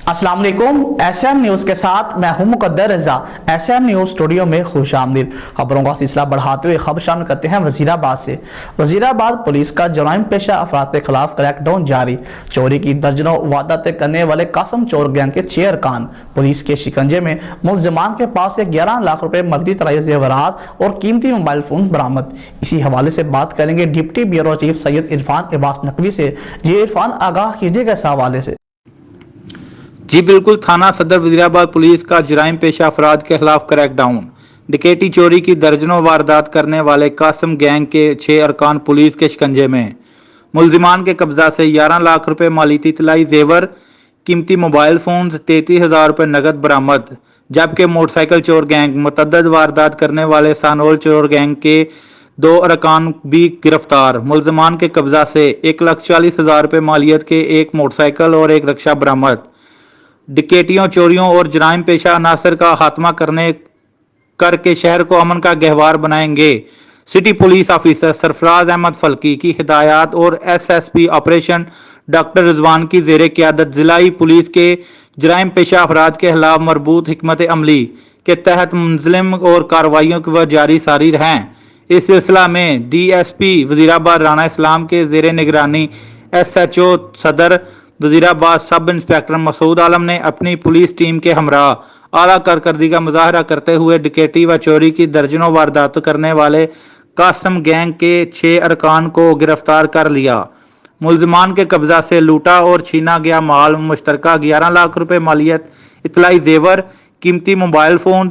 अस्सलाम वालेकुम। SM news के साथ मैं हूं मुकद्दर रजा। SM न्यूज़ स्टूडियो में खुश आमदीद। खबरों का सिलसिला बढ़ाते हुए खबर शामिल करते हैं वजीराबाद से। वजीराबाद पुलिस का जराइम पेशा अफराद के खिलाफ क्रैकडाउन जारी। चोरी की दर्जनों वारदातें करने वाले कासम चोर गैंग के 6 अरकान पुलिस के शिकंजे में। मुलजिमान के पास से 11 लाख रुपए नकदी तराई जेवरात और कीमती मोबाइल फोन बरामद। इसी हवाले से बात करेंगे deputy bureau chief Syed Irfan Abbas Naqvi से। जी इरफान, आगाह कीजिएगा इस हवाले से। जी बिल्कुल, थाना सदर वजीराबाद पुलिस का जराइम पेशा अफराद के खिलाफ क्रैकडाउन। डकैती चोरी की दर्जनों वारदात करने वाले कासम गैंग के 6 अरकान पुलिस के शिकंजे में। मुलजिमान के कब्जा से 11 लाख रुपए मालियती तलाई जेवर, कीमती मोबाइल फोन, 33,000 रुपए नगद बरामद। जबकि मोटरसाइकिल चोर गैंग मुतअद्दिद वारदात करने वाले सानोल चोर गैंग के 2 अरकान भी गिरफ्तार। मुलजिमान के कब्जा से 1,40,000 रुपए मालियत के एक मोटरसाइकिल और एक रिक्शा बरामद। डकैतियों, चोरियों और जराइम पेशा अनासर का खात्मा करके शहर को अमन का गहवार बनाएंगे। City police officer Sarfaraz Ahmed Falki की हिदायत और SSP ऑपरेशन डॉक्टर रिजवान की जेर क़यादत जिलाई पुलिस के जराइम पेशा अफराद के खिलाफ मरबूत हिकमत अमली के तहत मुंजलिम और कार्रवाइयों की जारी सारी हैं। इस सिलसिला में DSP वजीराबाद राना इस्लाम के जेर निगरानी SHO सदर वजीराबाद सब इंस्पेक्टर मसूद आलम ने अपनी पुलिस टीम के हमरा आला कारकर्दगी का मुजाहरा करते हुए डकैती व चोरी की दर्जनों वारदात करने वाले कासम गैंग के 6 अरकान को गिरफ्तार कर लिया। मुलजिमान के कब्जा से लूटा और छीना गया माल मुश्तरका 11 लाख रुपए मालियत इतलाई जेवर, कीमती मोबाइल फोन,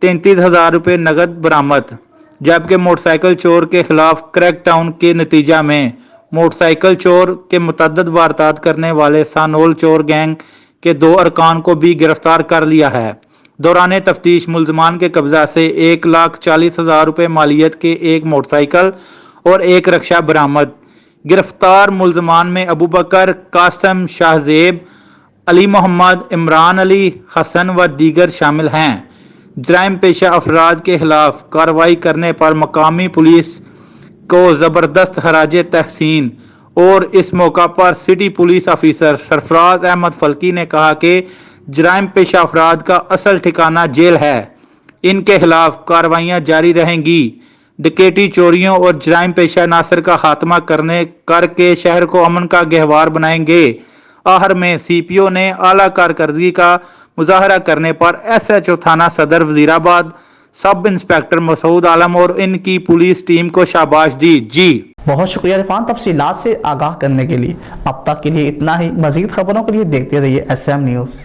33,000 रुपए नगद बरामद। जबकि मोटरसाइकिल चोर के खिलाफ क्रैकडाउन के नतीजा में मोटरसाइकिल चोर के मुतअद्दिद वारदात करने वाले सानोल चोर गैंग के 2 अरकान को भी गिरफ्तार कर लिया है। दौरान तफ्तीश मुलजिमान के कब्जा से 1,40,000 रुपए मालियत के एक मोटरसाइकिल और एक रिक्शा बरामद। गिरफ्तार मुलजिमान में अबू बकर, कासम, शाहजेब, अली मोहम्मद, इमरान अली, हसन व दीगर शामिल हैं। जराइम पेशा अफराद के खिलाफ कार्रवाई करने पर मकामी पुलिस को जबरदस्त खराजे तहसीन। और इस मौका पर city police officer Sarfaraz Ahmed Falki ने कहा कि जराइम पेशा अफराद का असल ठिकाना जेल है, इनके खिलाफ कार्रवाइयां जारी रहेंगी। डकैती, चोरियों और जराइम पेशा नासर का खात्मा करके शहर को अमन का गहवार बनाएंगे। आखिर में CPO ने आला कारकर्दगी का मुजाहरा करने पर SHO थाना सदर वजीराबाद सब इंस्पेक्टर मसूद आलम और इनकी पुलिस टीम को शाबाश दी। जी बहुत शुक्रिया इरफान, तफसीलात से आगाह करने के लिए। अब तक के लिए इतना ही। मजीद खबरों के लिए देखते रहिए SM न्यूज़।